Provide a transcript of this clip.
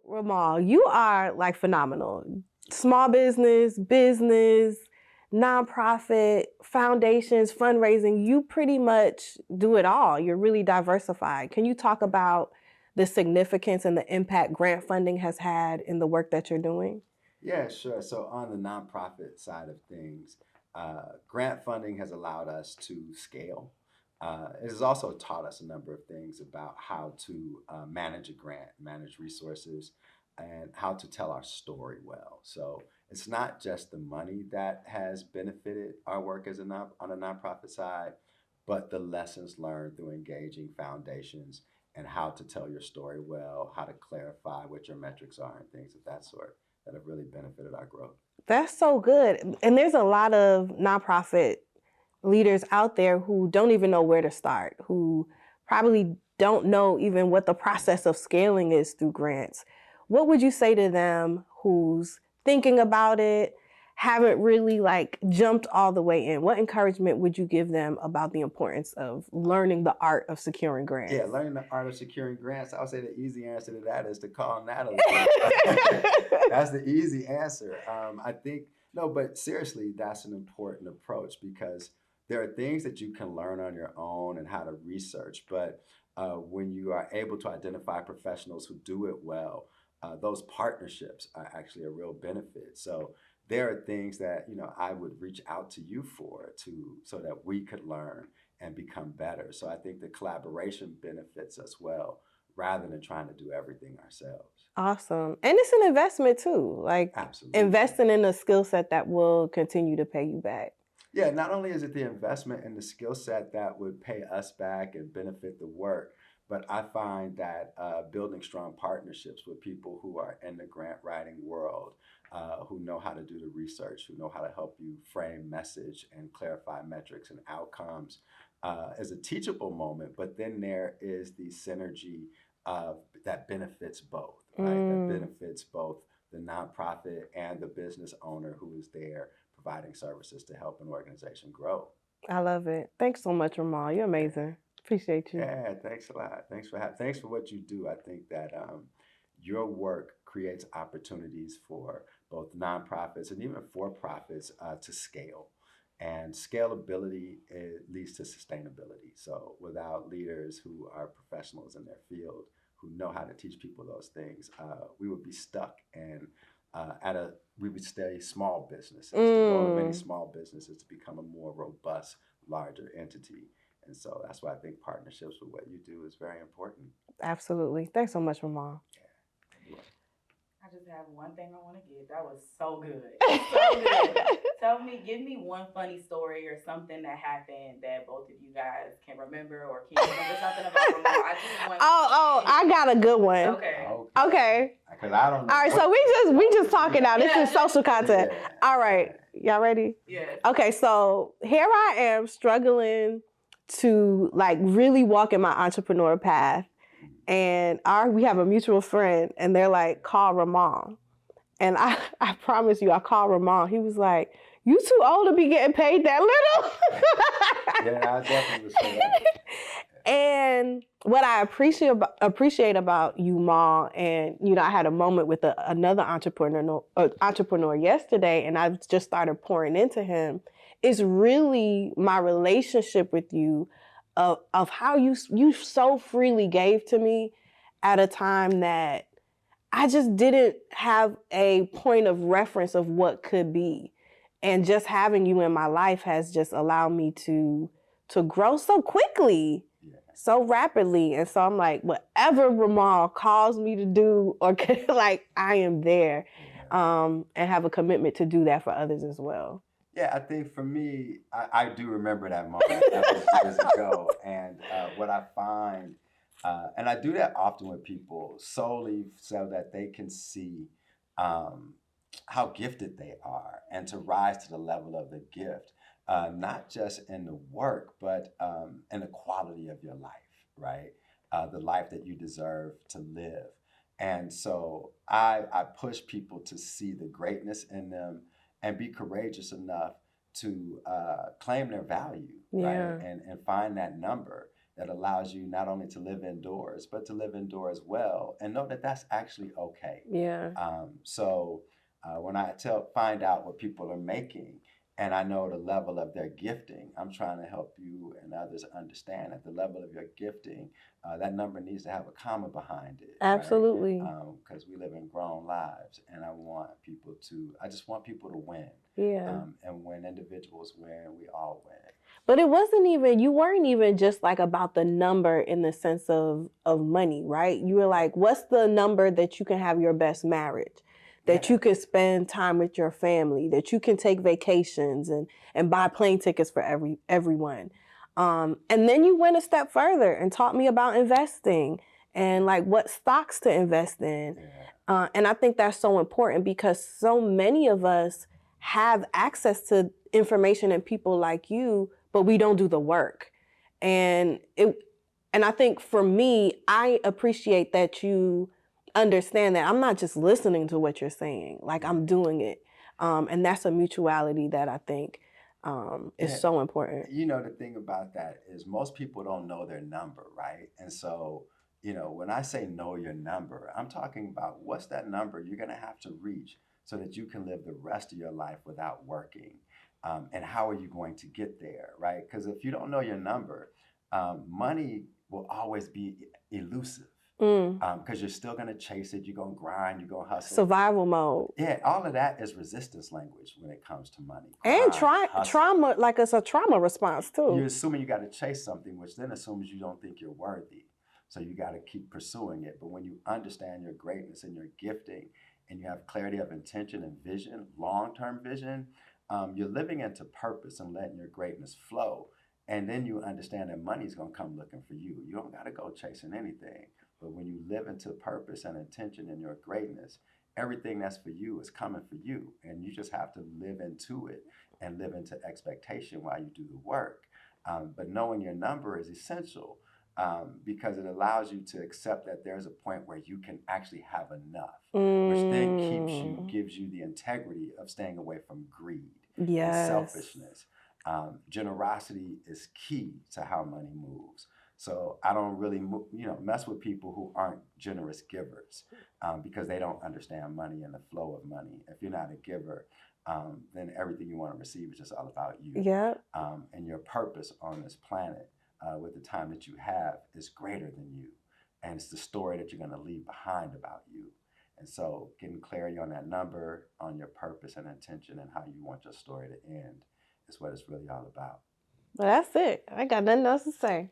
Romal, you are like phenomenal. Small business, nonprofit, foundations, fundraising, you pretty much do it all. You're really diversified. Can you talk about the significance and the impact grant funding has had in the work that you're doing? Yeah, sure. So on the nonprofit side of things, grant funding has allowed us to scale. It has also taught us a number of things about how to manage a grant, manage resources, and how to tell our story well. So it's not just the money that has benefited our work as on a nonprofit side, but the lessons learned through engaging foundations and how to tell your story well, how to clarify what your metrics are, and things of that sort that have really benefited our growth. That's so good. And there's a lot of nonprofit leaders out there who don't even know where to start, who probably don't know even what the process of scaling is through grants. What would you say to them who's thinking about it, haven't really like jumped all the way in? What encouragement would you give them about the importance of learning the art of securing grants? Yeah, learning the art of securing grants. I would say the easy answer to that is to call Natalie. That's the easy answer. I think, no, but seriously, that's an important approach because there are things that you can learn on your own and how to research. But when you are able to identify professionals who do it well, those partnerships are actually a real benefit. So there are things that I would reach out to you for so that we could learn and become better. So I think the collaboration benefits us well rather than trying to do everything ourselves. Awesome. And it's an investment too, like Absolutely. investing in a skill set that will continue to pay you back. Yeah, not only is it the investment and the skill set that would pay us back and benefit the work, but I find that building strong partnerships with people who are in the grant writing world, who know how to do the research, who know how to help you frame message and clarify metrics and outcomes, is a teachable moment. But then there is the synergy that benefits both, right? That benefits both the nonprofit and the business owner who is there providing services to help an organization grow. I love it. Thanks so much, Romal. You're amazing. Appreciate you. Yeah, thanks a lot. Thanks for what you do. I think that your work creates opportunities for both nonprofits and even for profits to scale. And scalability leads to sustainability. So without leaders who are professionals in their field, who know how to teach people those things, we would be stuck and we would stay small businesses. The goal of many small businesses to become a more robust, larger entity. And so that's why I think partnerships with what you do is very important. Absolutely. Thanks so much, Romal. Yeah. I just have one thing I want to give. That was so good. So good. Give me one funny story or something that happened that both of you guys can remember, or can you remember something about Romal? I just want. I got a good one. Okay. Because I don't know. All right, so we just talking now. This is social content. Yeah. All right, y'all ready? Yeah. Okay, so here I am struggling to like really walk in my entrepreneur path. And we have a mutual friend, and they're like, call Romal. And I promise you, I called Romal. He was like, you too old to be getting paid that little? Yeah, I definitely would say that. And what I appreciate about you, Ma, and I had a moment with another entrepreneur yesterday, and I just started pouring into him, is really my relationship with you of how you so freely gave to me at a time that I just didn't have a point of reference of what could be. And just having you in my life has just allowed me to grow so quickly, so rapidly. And so I'm like, whatever Romal calls me to do, or like, I am there, and have a commitment to do that for others as well. Yeah, I think for me, I do remember that moment. That was years ago. And what I find, and I do that often with people solely so that they can see how gifted they are and to rise to the level of the gift, not just in the work, but in the quality of your life, right? The life that you deserve to live. And so I push people to see the greatness in them and be courageous enough to claim their value, right? And find that number that allows you not only to live indoors, but to live indoors well and know that that's actually okay. Yeah. When I find out what people are making, and I know the level of their gifting, I'm trying to help you and others understand at the level of your gifting, that number needs to have a comma behind it, right? Absolutely. Because we live in grown lives, and I just want people to win. Yeah. And when individuals win, we all win. But you weren't even just like about the number in the sense of money, right? You were like, what's the number that you can have your best marriage? That Yeah. you can spend time with your family, that you can take vacations and buy plane tickets for everyone. And then you went a step further and taught me about investing and like what stocks to invest in. Yeah. And I think that's so important because so many of us have access to information and people like you, but we don't do the work. And I think for me, I appreciate that you understand that I'm not just listening to what you're saying, like I'm doing it. And that's a mutuality that I think is Yeah. so important. You know, the thing about that is most people don't know their number, right? And so, when I say know your number, I'm talking about what's that number you're going to have to reach so that you can live the rest of your life without working. And how are you going to get there, right? Because if you don't know your number, money will always be elusive. Because you're still going to chase it, you're going to grind, you're going to hustle. Survival mode. Yeah, all of that is resistance language when it comes to money. And Hustle. trauma, like it's a trauma response too. You're assuming you got to chase something, which then assumes you don't think you're worthy. So you got to keep pursuing it. But when you understand your greatness and your gifting, and you have clarity of intention and vision, long-term vision, you're living into purpose and letting your greatness flow. And then you understand that money's going to come looking for you. You don't got to go chasing anything. But when you live into purpose and intention in your greatness, everything that's for you is coming for you. And you just have to live into it and live into expectation while you do the work. But knowing your number is essential because it allows you to accept that there's a point where you can actually have enough, which then gives you the integrity of staying away from greed and selfishness. Generosity is key to how money moves. So I don't really, mess with people who aren't generous givers because they don't understand money and the flow of money. If you're not a giver, then everything you want to receive is just all about you. Yeah. And your purpose on this planet with the time that you have is greater than you. And it's the story that you're going to leave behind about you. And so getting clarity on that number, on your purpose and intention and how you want your story to end is what it's really all about. Well, that's it. I got nothing else to say.